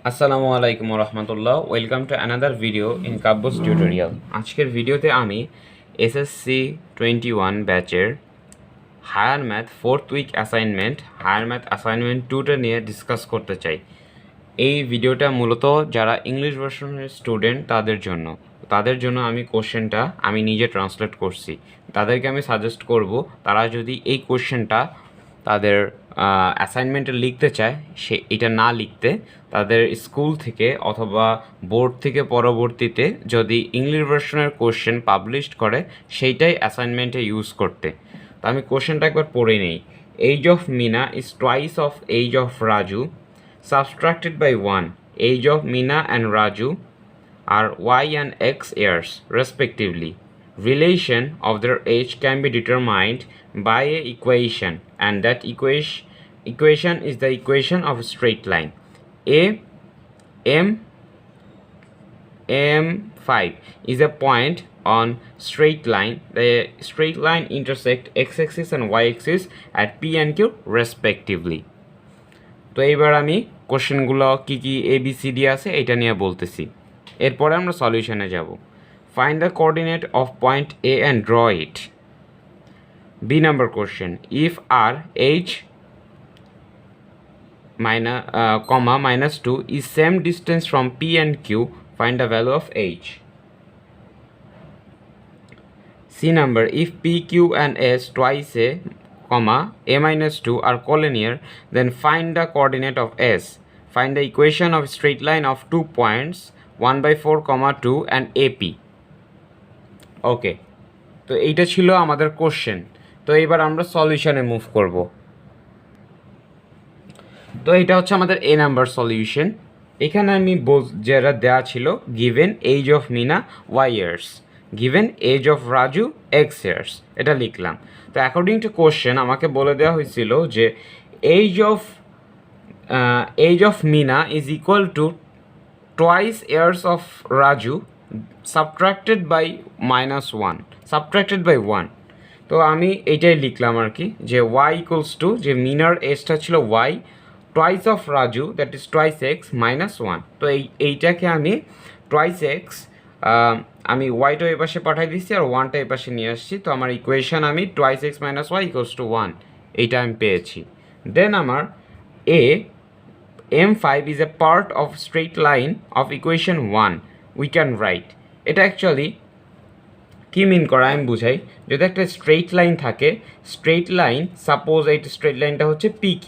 আসসালামু আলাইকুম রহমতুল্লাহ। Welcome to another video in কাব্বোস টিউটোরিয়াল। আজকের ভিডিওতে আমি এসএসসি 21 ব্যাচের higher math 4th week assignment higher math assignment 2টা নিয়ে ডিসকাস করতে চাই। এই ভিডিওটা মূলত যারা ইংলিশ ভার্সনের স্টুডেন্ট তাদের জন্য আমি কোশ্চেনটা আমি নিজে ট্রান্সলেট করছি। তাদেরকে আমি সাজেস্ট করব তারা যদি এই কোশ্চেনটা তাদের অ্যাসাইনমেন্টে লিখতে চায়, এটা না লিখতে তাদের স্কুল থেকে অথবা বোর্ড থেকে পরবর্তীতে যদি ইংলিশ ভার্সনের কোশ্চেন পাবলিশড করে সেইটাই অ্যাসাইনমেন্টে ইউজ করতে। তো আমি কোশ্চেনটা একবার পড়ে নিই। Age of Meena is twice of age of Raju subtracted by 1. Age of Meena and Raju are y and x years respectively. Relation of their age can be determined by a equation, and that equation is the equation of a straight line. M5 is a point on straight line. The straight line intersect x-axis and y-axis at P and Q respectively. তো এইবার আমি কোশ্চেনগুলো কি ABCD আছে এটা নিয়ে বলতেছি, এরপরে আমরা সলিউশনে যাব। Find the coordinate of point A and draw it. B number question, if R H -2 is same distance from P and Q, find the value of H. C number, if P, Q and S twice a -2 are collinear, then find the coordinate of S. Find the equation of a straight line of 2 points 1/4, 2 and AP. ওকে, তো এইটা ছিল আমাদের question. তো এবার আমরা সলিউশনে move করব। তো এটা হচ্ছে আমাদের এ নাম্বার সলিউশন। এখানে আমি যেটা দেওয়া ছিল, given age of Meena Y years, given age of Raju X years, এটা লিখলাম। তো অ্যাকর্ডিং টু কোশ্চেন আমাকে বলে দেওয়া হয়েছিল যে age of Meena is equal to twice years of Raju subtracted by -1। তো আমি এইটাই লিখলাম আর কি, যে ওয়াই ইকুয়ালস টু, যে মিনার এজটা ছিল Y, twice of Raju that is twice X -1। তো এইটাকে আমি টুয়াইস এক্স, আমি ওয়াইটা এই পাশে পাঠাই দিচ্ছি আর ওয়ানটা এই পাশে নিয়ে আসছি। তো আমার ইকুয়েশন আমি twice x -y equals to 1, এইটা আমি পেয়েছি। দেন আমার M5 is a part of straight line of equation 1. We can write. এটা অ্যাকচুয়ালি কি মিন করা আমি বুঝাই। যদি একটা স্ট্রেইট লাইন থাকে, স্ট্রেইট লাইন, সাপোজ এই স্ট্রেইট লাইনটা হচ্ছে PQ।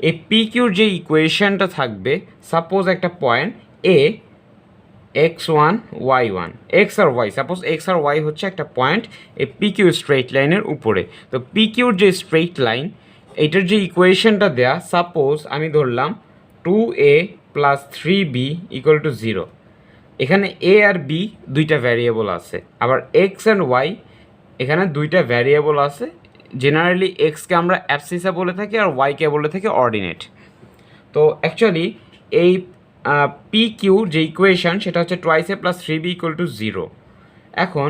এই PQর যে ইকুয়েশনটা থাকবে, সাপোজ একটা point A x1 y1, X আর ওয়াই, সাপোজ এক্স আর ওয়াই হচ্ছে একটা পয়েন্ট এই PQ স্ট্রেইট লাইনের উপরে। তো PQর যে স্ট্রেইট লাইন, এইটার যে ইকুয়েশনটা দেয়া, সাপোজ আমি ধরলাম 2a + 3b = 0। এখানে a আর b দুইটা ভ্যারিয়েবল আছে, আবার এক্স অ্যান্ড ওয়াই এখানে দুইটা ভ্যারিয়েবল আছে। জেনারেলি এক্সকে আমরা অ্যাবসিসা বলে থাকি আর ওয়াইকে বলে থাকি অর্ডিনেট। তো অ্যাকচুয়ালি এই PQ যে ইকুয়েশন সেটা হচ্ছে টুয়াইস a + 3b = 0। এখন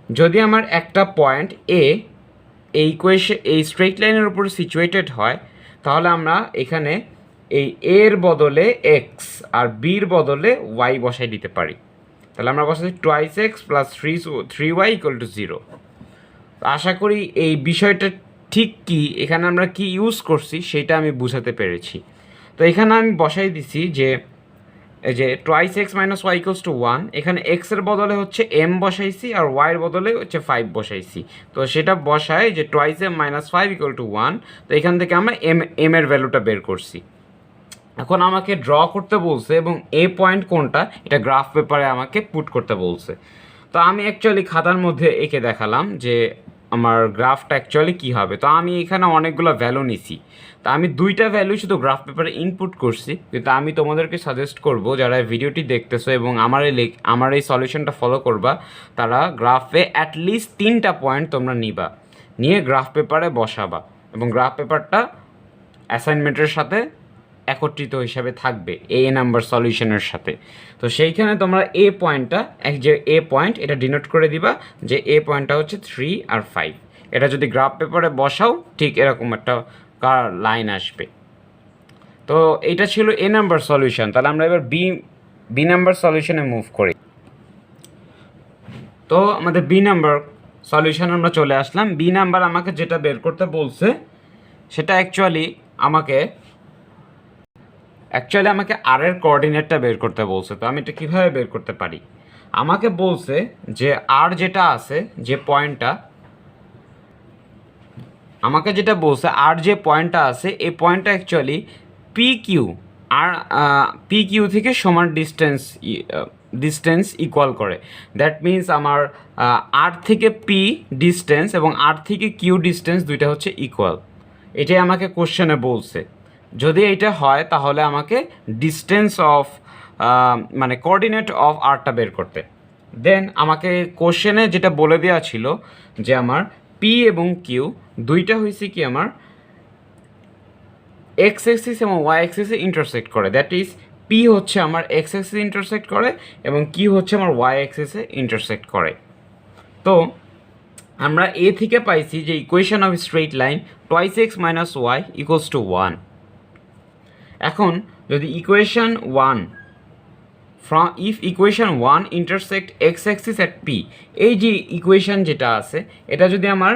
যদি আমার একটা পয়েন্ট A এই স্ট্রেইট লাইনের উপরে সিচুয়েটেড হয়, তাহলে আমরা এখানে এই এর বদলে এক্স আর বির বদলে ওয়াই বসাই দিতে পারি। তাহলে আমরা বসাচ্ছি টুয়াইস এক্স + 3y = 0। আশা করি এই বিষয়টা ঠিক কি এখানে আমরা কি ইউজ করছি সেটা আমি বুঝাতে পেরেছি। তো এখানে আমি বসাই দিছি যে টুয়াইস এক্স -y = 1, এখানে এক্সের বদলে হচ্ছে m বসাইছি আর ওয়াইয়ের বদলে হচ্ছে 5 বসাইছি। তো সেটা বসায় যে টুয়াইস m -5 = 1। তো এখান থেকে আমরা m এর ভ্যালুটা বের করছি। এখন আমাকে ড্র করতে বলছে এবং এ পয়েন্ট কোনটা এটা গ্রাফ পেপারে আমাকে পুট করতে বলছে। তো আমি অ্যাকচুয়ালি খাতার মধ্যে এঁকে দেখালাম যে আমার গ্রাফটা অ্যাকচুয়ালি কী হবে। তো আমি এখানে অনেকগুলো ভ্যালু নিছি, তা আমি দুইটা ভ্যালু শুধু গ্রাফ পেপারে ইনপুট করছি। কিন্তু আমি তোমাদেরকে সাজেস্ট করব, যারা ভিডিওটি দেখতেছো এবং আমার এই সলিউশনটা ফলো করবা, তারা গ্রাফে অ্যাটলিস্ট 3টা পয়েন্ট তোমরা নিয়ে গ্রাফ পেপারে বসাবা এবং গ্রাফ পেপারটা অ্যাসাইনমেন্টের সাথে একত্রিত হিসাবে থাকবে এ নাম্বার সলিউশনের সাথে। তো সেইখানে তোমরা এ পয়েন্ট এটা ডিনোট করে দিবা যে এ পয়েন্টটা হচ্ছে 3 আর 5। এটা যদি গ্রাফ পেপারে বসাও ঠিক এরকম একটা লাইন আসবে। তো এটা ছিল এ নাম্বার সলিউশন। তাহলে আমরা এবার বি নাম্বার সলিউশনে মুভ করি। তো আমাদের বি নাম্বার সলিউশন আমরা চলে আসলাম। বি নাম্বার আমাকে যেটা বের করতে বলছে সেটা অ্যাকচুয়ালি আমাকে আর এর কোঅর্ডিনেটটা বের করতে বলছে। তো আমি এটা কীভাবে বের করতে পারি? আমাকে বলছে যে আর যেটা আছে, যে পয়েন্টটা আমাকে যেটা বলছে, আর যে পয়েন্টটা আছে এই পয়েন্টটা অ্যাকচুয়ালি পি কিউ, আর পি কিউ থেকে সমান ডিস্টেন্স ইকুয়াল করে। দ্যাট মিন্স আমার আর থেকে পি ডিস্টেন্স এবং আর থেকে কিউ ডিস্টেন্স দুইটা হচ্ছে ইকুয়াল। এটাই আমাকে কোশ্চেনে বলছে। যদি এটা হয় তাহলে আমাকে ডিস্টেন্স অফ মানে কোঅর্ডিনেট অফ আরটা বের করতে। দেন আমাকে কোশ্চেনে যেটা বলে দেওয়া ছিল যে আমার পি এবং কিউ দুইটা হয়েছে কি আমার এক্স অ্যাক্সিস এবং ওয়াই অ্যাক্সিসে ইন্টারসেক্ট করে। দ্যাট ইজ পি হচ্ছে আমার এক্স অ্যাক্সিসে ইন্টারসেক্ট করে এবং কিউ হচ্ছে আমার ওয়াই অ্যাক্সিসে ইন্টারসেক্ট করে। তো আমরা এ থেকে পাইছি যে equation of straight line twice X minus Y equals to 1। এখন যদি equation 1 if equation 1 intersect x axis at p, এই যে ইকুয়েশন যেটা আছে এটা যদি আমার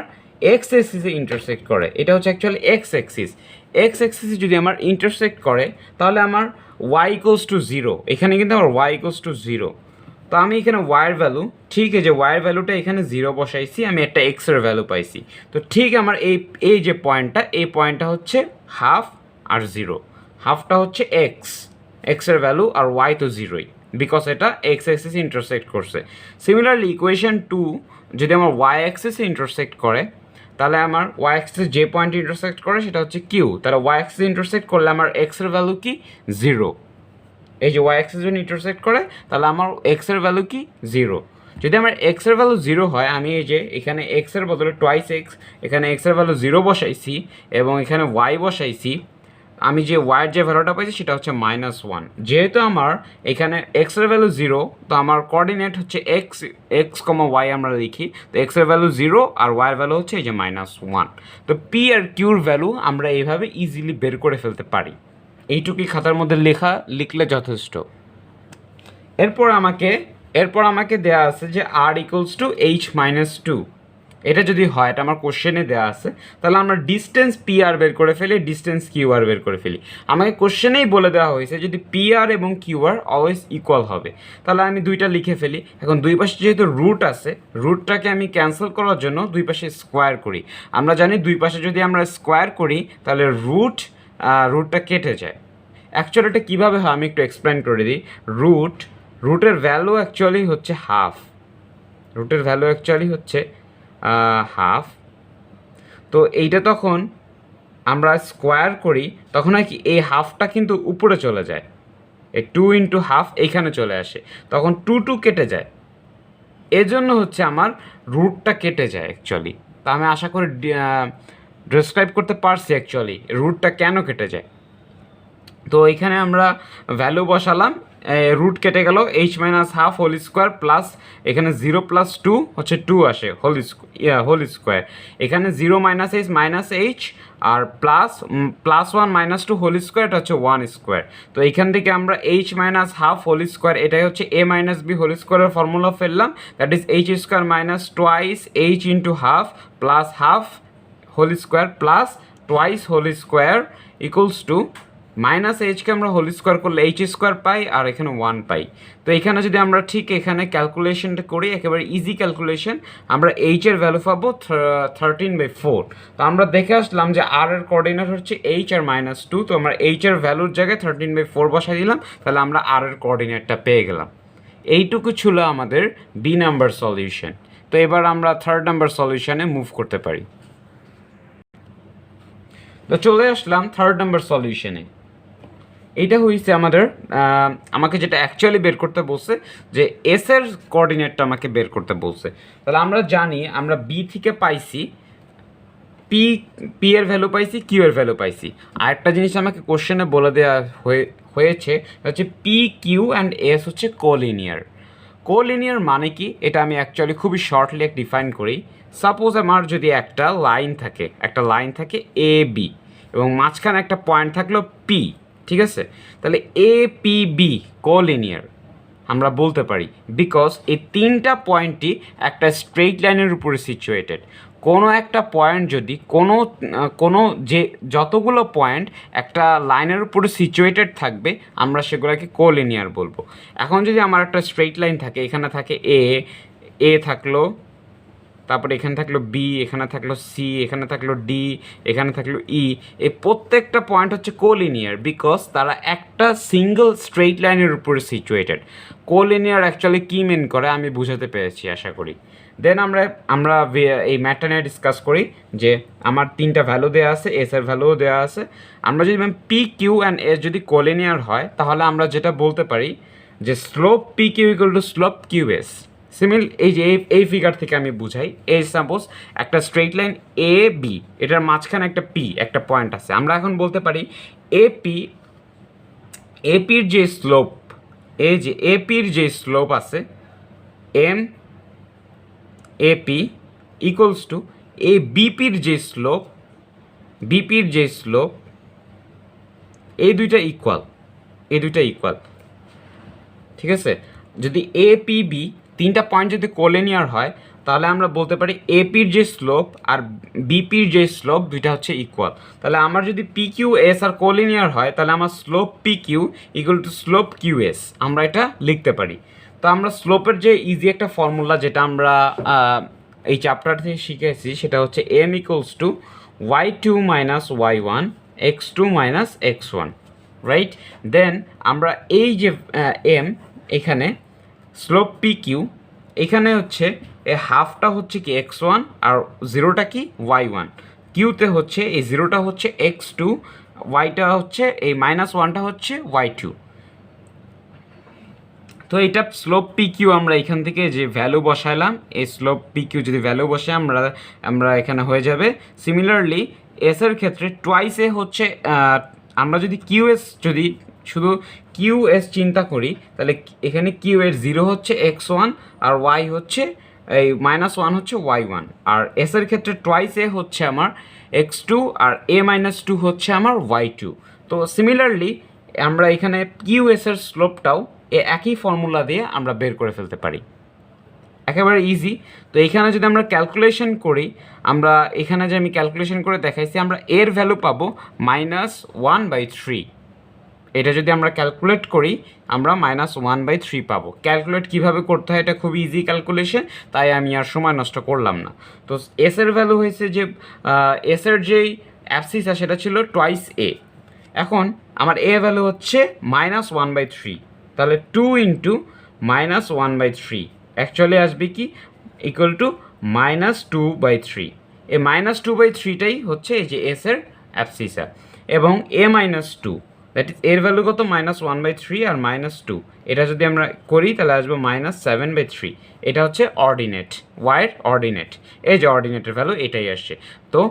x axisে ইন্টারসেক্ট করে, এটা হচ্ছে অ্যাকচুয়ালি x axisে যদি আমার ইন্টারসেক্ট করে তাহলে আমার y ইকুয়ালস টু 0। এখানে কিন্তু আমার y ইকুয়ালস টু 0। তো আমি এখানে y এর ভ্যালু, ঠিক আছে, যে y এর ভ্যালুটা এখানে 0 বসাইছি, আমি একটা x এর ভ্যালু পাইছি। তো ঠিক আমার এই যে পয়েন্টটা, এই পয়েন্টটা হচ্ছে হাফ আর 0। হাফটা হচ্ছে x এর ভ্যালু আর y তো 0ই, বিকজ এটা এক্স অ্যাক্সিসে ইন্টারসেক্ট করছে। সিমিলারলি ইকুয়েশন 2 যদি আমার ওয়াই অ্যাক্সিসে ইন্টারসেক্ট করে তাহলে আমার ওয়াই অ্যাক্সিসে যে পয়েন্ট ইন্টারসেক্ট করে সেটা হচ্ছে কিউ। তাহলে ওয়াই অ্যাক্সিসে ইন্টারসেক্ট করলে আমার এক্স এর ভ্যালু কি 0। এই যে ওয়াই অ্যাক্সিস যদি ইন্টারসেক্ট করে তাহলে আমার এক্স এর ভ্যালু কি 0। যদি আমার এক্স এর ভ্যালু 0 হয়, আমি এই যে এখানে এক্স এর বদলে টোয়াইস এক্স, এখানে এক্স এর ভ্যালু 0 বসাইছি এবং এখানে ওয়াই বসাইছি, আমি যে ওয়াইয়ের যে ভ্যালুটা পাইছি সেটা হচ্ছে -1। যেহেতু আমার এখানে এক্স এর ভ্যালু 0, তো আমার কোঅর্ডিনেট হচ্ছে এক্স কমা ওয়াই আমরা লিখি। তো এক্স এর ভ্যালু 0 আর ওয়াইয়ের ভ্যালু হচ্ছে এই যে -1। তো পি আর কিউর ভ্যালু আমরা এইভাবে ইজিলি বের করে ফেলতে পারি। এইটুকুই খাতার মধ্যে লিখলে যথেষ্ট। এরপর আমাকে দেওয়া আছে যে আর ইকুয়ালস টু h-2। এটা যদি হয়, এটা আমার কোশ্চেনে দেওয়া আছে, তাহলে আমরা ডিস্টেন্স পি আর বের করে ফেলি, ডিস্টেন্স কিউ আর বের করে ফেলি। আমাকে কোশ্চেনেই বলে দেওয়া হয়েছে যদি পি আর এবং কিউ আর অলওয়েজ ইকুয়াল হবে। তাহলে আমি দুইটা লিখে ফেলি। এখন দুই পাশে যেহেতু রুট আছে, রুটটাকে আমি ক্যান্সেল করার জন্য দুই পাশে স্কোয়ার করি। আমরা জানি দুই পাশে যদি আমরা স্কোয়ার করি তাহলে রুটটা কেটে যায়। অ্যাকচুয়ালি এটা কীভাবে হয় আমি একটু এক্সপ্লেন করে দিই। রুটের ভ্যালু অ্যাকচুয়ালি হচ্ছে হাফ। রুটের ভ্যালু অ্যাকচুয়ালি হচ্ছে হাফ। তো এইটা তখন আমরা স্কোয়ার করি তখন হয় কি, এই হাফটা কিন্তু উপরে চলে যায়, এই 2 ইন্টু হাফ এইখানে চলে আসে, তখন 2 কেটে যায়। এজন্য হচ্ছে আমার রুটটা কেটে যায় অ্যাকচুয়ালি। তা আমি আশা করি ডেসক্রাইব করতে পারছি অ্যাকচুয়ালি রুটটা কেন কেটে যায়। তো এখানে আমরা ভ্যালু বসালাম, রুট কেটে গেল, h-1/2 হোল স্কোয়ার প্লাস এখানে 0 + 2 হচ্ছে 2 আসে হোল স্কোয়ার। এখানে 0 - h আর +1 - 2 হোল স্কোয়ার, এটা হচ্ছে 1 স্কোয়ার। তো এখান থেকে আমরা h-1/2 হোল স্কোয়ার, এটাই হচ্ছে a - b হোল স্কোয়ারের ফর্মুলা ফেললাম। That is h square minus twice h into half plus half whole square plus twice whole square equals to -h কে আমরা হোল স্কোয়ার করলে h স্কোয়ার পাই আর এখানে 1 পাই। তো এখানে যদি আমরা ঠিক এখানে ক্যালকুলেশনটা করি, একেবারে ইজি ক্যালকুলেশন, আমরা h এর ভ্যালু পাবো 13/4। তো আমরা দেখে আসলাম যে r এর কোঅর্ডিনেট হচ্ছে h আর -2। তো আমরা h এর ভ্যালুর জায়গায় 13/4 বসাই দিলাম, তাহলে আমরা r এর কোঅর্ডিনেটটা পেয়ে গেলাম। এইটুকু ছিল আমাদের বি নাম্বার সলিউশন। তো এবার আমরা 3rd নাম্বার সলিউশনে মুভ করতে পারি। তো চলে আসলাম 3rd নাম্বার সলিউশনে। এইটা হয়েছে আমাকে যেটা অ্যাকচুয়ালি বের করতে বলছে যে এস এর কোঅর্ডিনেটটা আমাকে বের করতে বলছে। তাহলে আমরা জানি আমরা বি থেকে পাইছি পি এর ভ্যালু পাইছি, কিউ এর ভ্যালু পাইছি। আরেকটা জিনিস আমাকে কোশ্চেনে বলে দেওয়া হয়েছে হচ্ছে পি কিউ অ্যান্ড এস হচ্ছে কোলিনিয়ার মানে কি, এটা আমি অ্যাকচুয়ালি খুবই শর্টলি ডিফাইন করি। সাপোজ আমার যদি একটা লাইন থাকে এ বি এবং মাঝখানে একটা পয়েন্ট থাকলো পি। ঠিক আছে, তাহলে এ পি বি কোলিনিয়ার আমরা বলতে পারি, বিকজ এই তিনটা পয়েন্টই একটা স্ট্রেইট লাইনের উপরে সিচুয়েটেড। কোনো একটা পয়েন্ট যদি কোনো যে যতগুলো পয়েন্ট একটা লাইনের উপরে সিচুয়েটেড থাকবে আমরা সেগুলোকে কোলিনিয়ার বলবো। এখন যদি আমার একটা স্ট্রেইট লাইন থাকে, এখানে থাকে এ থাকলো, তারপরে এখানে থাকলো বি, এখানে থাকলো সি, এখানে থাকলো ডি, এখানে থাকলো ই, এই প্রত্যেকটা পয়েন্ট হচ্ছে কোলিনিয়ার, বিকজ তারা একটা সিঙ্গল স্ট্রেইট লাইনের উপরে সিচুয়েটেড। কোলিনিয়ার অ্যাকচুয়ালি কী মিন করে আমি বুঝাতে পেরেছি আশা করি। দেন আমরা এই ম্যাটটা নিয়ে ডিসকাস করি যে আমার তিনটা ভ্যালু দেওয়া আছে, এস এর ভ্যালুও দেওয়া আছে। আমরা যদি পি কিউ অ্যান্ড এস যদি কোলিনিয়ার হয় তাহলে আমরা যেটা বলতে পারি যে slope P Q equal to slope Q S. সিমিল এই যে এই ফিগার থেকে আমি বুঝাই, এই সাপোজ একটা স্ট্রেইট লাইন এ বি, এটার মাঝখানে একটা পি একটা পয়েন্ট আছে। আমরা এখন বলতে পারি এপির যে স্লোপ, এই যে এপির যে স্লোপ আছে এম এপি ইকুয়ালস টু এ বিপির যে স্লোপ এই দুইটা ইকুয়াল। ঠিক আছে, যদি এ পি বি তিনটা পয়েন্ট যদি কোলিনিয়ার হয় তাহলে আমরা বলতে পারি এপির যে স্লোপ আর বিপির যে স্লোপ দুইটা হচ্ছে ইকুয়াল। তাহলে আমার যদি P Q S R collinear হয় তাহলে আমার slope P Q equal to slope Q S আমরা এটা লিখতে পারি। তো আমরা স্লোপের যে ইজি একটা ফর্মুলা যেটা আমরা এই চ্যাপ্টার থেকে শিখেছি সেটা হচ্ছে M equals to y2 minus y1 x2 minus x1, right. Then আমরা এই যে এম এখানে স্লোপ পি কিউ, এখানে হচ্ছে এই হাফটা হচ্ছে কি x1 আর জিরোটা কি y1, কিউতে হচ্ছে এই জিরোটা হচ্ছে x2, ওয়াইটা হচ্ছে এই মাইনাস ওয়ানটা হচ্ছে y2। তো এটা স্লোপ পি কিউ আমরা এখান থেকে যে ভ্যালু বসাইলাম, এই স্লোপ পি কিউ যদি ভ্যালু বসে আমরা এখানে হয়ে যাবে। সিমিলারলি এসের ক্ষেত্রে টোয়াইস এ হচ্ছে আমরা যদি কিউ এস যদি শুধু কিউ এস চিন্তা করি তাহলে এখানে কিউ এর জিরো হচ্ছে x1 আর ওয়াই হচ্ছে এই মাইনাস ওয়ান হচ্ছে y1, আর এসের ক্ষেত্রে টোয়াইস এ হচ্ছে আমার x2 R a minus two হচ্ছে আমার y2। তো সিমিলারলি আমরা এখানে কিউ এস এর স্লোপটাও একই ফর্মুলা দিয়ে আমরা বের করে ফেলতে পারি, একেবারে ইজি। তো এখানে যদি আমরা ক্যালকুলেশন করি, আমরা এখানে যে আমি ক্যালকুলেশন করে দেখাইছি আমরা এর ভ্যালু পাবো -1/3। এটা যদি আমরা ক্যালকুলেট করি আমরা -1/3 পাবো। ক্যালকুলেট কীভাবে করতে হয় এটা খুব ইজি ক্যালকুলেশন, তাই আমি আর সময় নষ্ট করলাম না। তো এস এর ভ্যালু হয়েছে যে এস এর যেই অ্যাবসিসা সেটা ছিল টোয়াইস এ। এখন আমার এ ভ্যালু হচ্ছে -1/3, তাহলে 2 ইন্টু -1/3 অ্যাকচুয়ালি আসবে কি ইকুয়াল টু -2/3। এই -2/3টাই হচ্ছে এই যে এস এর অ্যাবসিসা, এবং a -2 দ্যাট ইজ এর ভ্যালু কত -1/3 আর -2, এটা যদি আমরা করি তাহলে আসবে -7/3। এটা হচ্ছে অর্ডিনেট, ওয়াইয়ের অর্ডিনেট, এই যে অর্ডিনেটের ভ্যালু এটাই আসছে। তো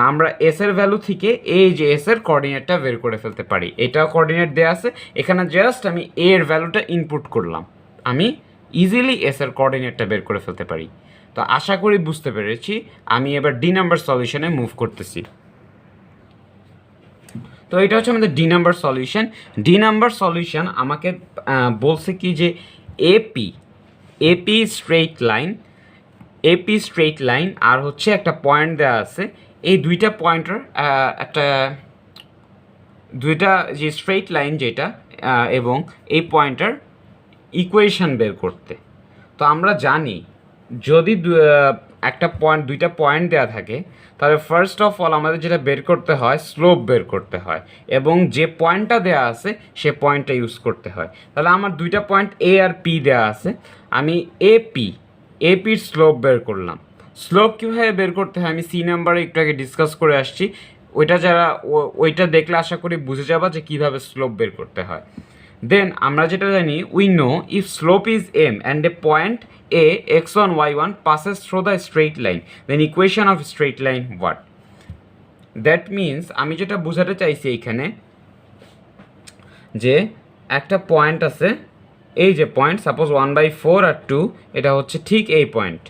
আমরা এস এর ভ্যালু থেকে এই যে এস এর কোঅর্ডিনেটটা বের করে ফেলতে পারি। এটা কোঅর্ডিনেট দেওয়া আছে, এখানে জাস্ট আমি এ এর ভ্যালুটা ইনপুট করলাম, আমি ইজিলি এস এর কোঅর্ডিনেটটা বের করে ফেলতে পারি। তো আশা করি বুঝতে পেরেছি। আমি এবার ডি নাম্বার সলিউশনে মুভ করতেছি। তো এটা হচ্ছে আমাদের D number solution. D number solution আমাকে বলছে কি যে এপি স্ট্রেইট লাইন আর হচ্ছে একটা পয়েন্ট দেওয়া আছে, এই দুইটা পয়েন্টের দুইটা যে স্ট্রেইট লাইন যেটা এবং এই পয়েন্টার ইকুয়েশন বের করতে। তো আমরা জানি যদি দুইটা পয়েন্ট দেওয়া থাকে তাহলে ফার্স্ট অফ অল আমাদের যেটা বের করতে হয় স্লোপ বের করতে হয়, এবং যে পয়েন্টটা দেওয়া আছে সে পয়েন্টটা ইউজ করতে হয়। তাহলে আমার দুইটা পয়েন্ট এ আর পি দেওয়া আছে, আমি এপির স্লোপ বের করলাম। স্লোপ কীভাবে বের করতে হয় আমি সি নাম্বারে একটু আগে ডিসকাস করে আসছি, ওইটা দেখলে আশা করি বুঝে যাবা যে কীভাবে স্লোপ বের করতে হয়। দেন আমরা যেটা জানি we know if slope is M and a point A x1 y1 passes through the straight line then equation of straight line what? That means আমি যেটা বোঝাতে চাইছি এইখানে যে একটা পয়েন্ট আছে, এই যে পয়েন্ট সাপোজ 1/4 আর 2 এটা হচ্ছে ঠিক এই পয়েন্ট,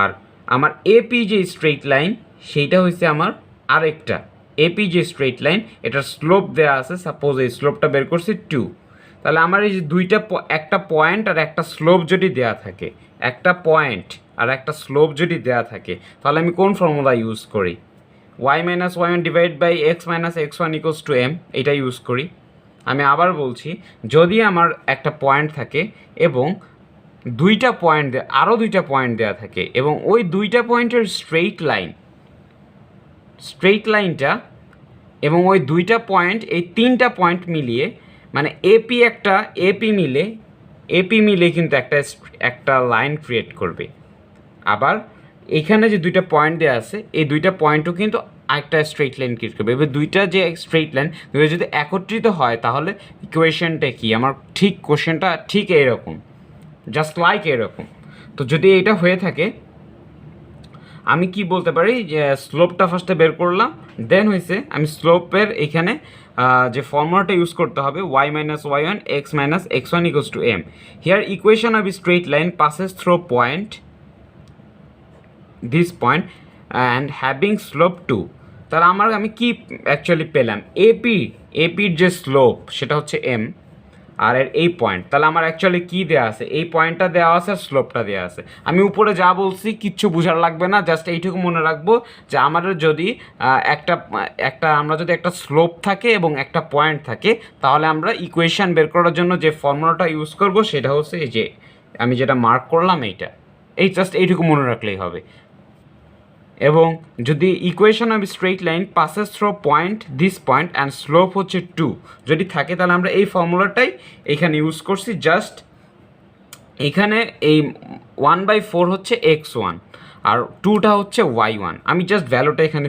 আর আমার এপি যে স্ট্রেইট লাইন সেইটা হচ্ছে আমার আরেকটা এপি যে স্ট্রেট লাইন এটার স্লোপ দেওয়া আছে, সাপোজ এই স্লোপটা বের করছি 2, তাহলে আমার এই যে একটা পয়েন্ট আর একটা স্লোপ যদি দেওয়া থাকে, একটা পয়েন্ট আর একটা স্লোপ যদি দেওয়া থাকে, তাহলে আমি কোন ফর্মুলা ইউজ করি? y minus Y one divide by X minus X one equals to M, এটা ইউজ করি। আমি আবার বলছি, যদি আমার একটা পয়েন্ট থাকে এবং আরও দুইটা পয়েন্ট দেওয়া থাকে এবং ওই দুইটা পয়েন্টের স্ট্রেইট লাইনটা এবং ওই দুইটা পয়েন্ট, এই তিনটা পয়েন্ট মিলিয়ে, মানে এপি মিলে কিন্তু একটা লাইন ক্রিয়েট করবে। আবার এখানে যে দুইটা পয়েন্ট দেওয়া আছে, এই দুইটা পয়েন্টও কিন্তু একটা স্ট্রেইট লাইন ক্রিয়েট করবে। এবার দুইটা যে স্ট্রেইট লাইন যদি একত্রিত হয়, তাহলে ইকুয়েশনটা কি? আমার ঠিক কোশ্চেনটা ঠিক এইরকম, জাস্ট লাইক এরকম। তো যদি এটা হয়ে থাকে, আমি কি বলতে পারি যে স্লোপটা ফার্স্টে বের করলাম, দেন হয়েছে আমি স্লোপের এখানে যে ফর্মুলাটা ইউজ করতে হবে, y minus Y one X minus X one equals to M. Here equation of straight line passes through this point and having slope 2। তাহলে আমি কি অ্যাকচুয়ালি পেলাম? এপির যে স্লোপ সেটা হচ্ছে এম, আর এই পয়েন্ট, তাহলে আমার অ্যাকচুয়ালি কী দেওয়া আছে? এই পয়েন্টটা দেওয়া আছে আর স্লোপটা দেওয়া আছে। আমি উপরে যা বলছি কিচ্ছু বোঝার লাগবে না, জাস্ট এইটুকু মনে রাখবো যে আমাদের যদি আমরা যদি একটা স্লোপ থাকে এবং একটা পয়েন্ট থাকে, তাহলে আমরা ইকুয়েশন বের করার জন্য যে ফর্মুলাটা ইউজ করব সেটা হচ্ছে এই যে আমি যেটা মার্ক করলাম, জাস্ট এইটুকু মনে রাখলেই হবে। এবং যদি equation of straight line passes through this point and slope হচ্ছে 2 যদি থাকে, তাহলে আমরা এই ফর্মুলাটাই এখানে ইউজ করছি। জাস্ট এখানে এই 1/4 হচ্ছে x1 আর 2টা হচ্ছে y1। আমি জাস্ট ভ্যালুটা এখানে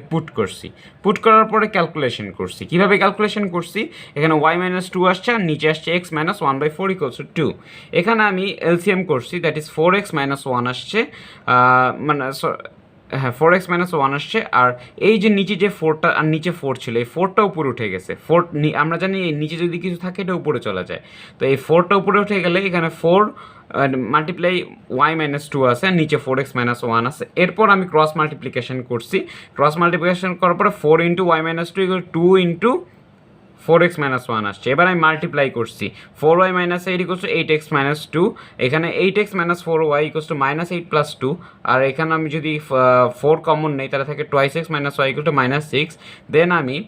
পুট করার পরে ক্যালকুলেশন করছি। কীভাবে ক্যালকুলেশন করছি? এখানে y মাইনাস 2 আসছে আর নিচে আসছে x মাইনাস 1/4 ইকুয়ালস টু 2। এখানে আমি এলসিএম করছি, দ্যাট ইজ 4x মাইনাস 1 আসছে, মানে 4x মাইনাস 1 আসছে। আর এই যে নিচে যে 4টা আর নিচে 4 ছিল, এই 4টা উপরে উঠে গেছে। আমরা জানি এই নিচে যদি কিছু থাকে এটা উপরে চলে যায়, তো এই 4টা উপরে উঠে গেলে এখানে 4 মাল্টিপ্লাই y মাইনাস 2 আছে আর নিচে 4x মাইনাস 1 আছে। এরপর আমি ক্রস মাল্টিপ্লিকেশন করছি। ক্রস মাল্টিপ্লিকেশন করার পরে 4 into y minus 2 equal 2 into 4x minus 1 আসছে। এবার আমি মাল্টিপ্লাই করছি, 4y minus 8 equals to 8x minus 2। এখানে 8x minus 4y equals to minus 8 plus 2। আর এখানে আমি যদি 4 কমন নেই, তাহলে থাকে 2x minus y equal to minus 6। দেন আমি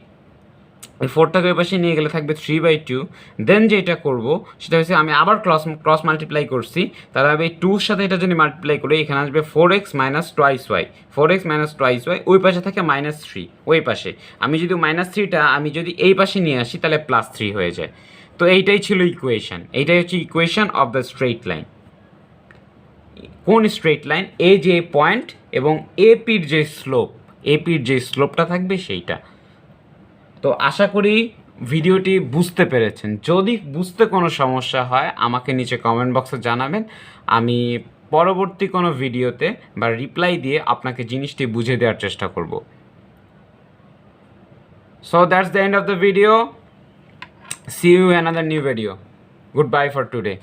এই 4টাকে ওই পাশে নিয়ে গেলে থাকবে 3/2। দেন যেটা করব সেটা হচ্ছে আমি আবার ক্রস মাল্টিপ্লাই করছি, তাহলে আমি এই 2-র সাথে এটা যদি মাল্টিপ্লাই করি, এখানে আসবে 4x minus twice Y. 4x minus twice Y, ওই পাশে থাকে মাইনাস 3 ওই পাশে। আমি যদি মাইনাস 3টা আমি যদি এই পাশে নিয়ে আসি, তাহলে প্লাস 3 হয়ে যায়। তো এইটাই ছিল ইকুয়েশন। এইটাই হচ্ছে equation of the straight line. কোন স্ট্রেইট লাইন? এই যে পয়েন্ট এবং এপির যে স্লোপটা থাকবে সেইটা। তো আশা করি ভিডিওটি বুঝতে পেরেছেন। যদি বুঝতে কোনো সমস্যা হয় আমাকে নিচে কমেন্ট বক্সে জানাবেন, আমি পরবর্তী কোনো ভিডিওতে বা রিপ্লাই দিয়ে আপনাকে জিনিসটি বুঝিয়ে দেওয়ার চেষ্টা করব। So that's the end of the video. See you another new video. Good bye for today.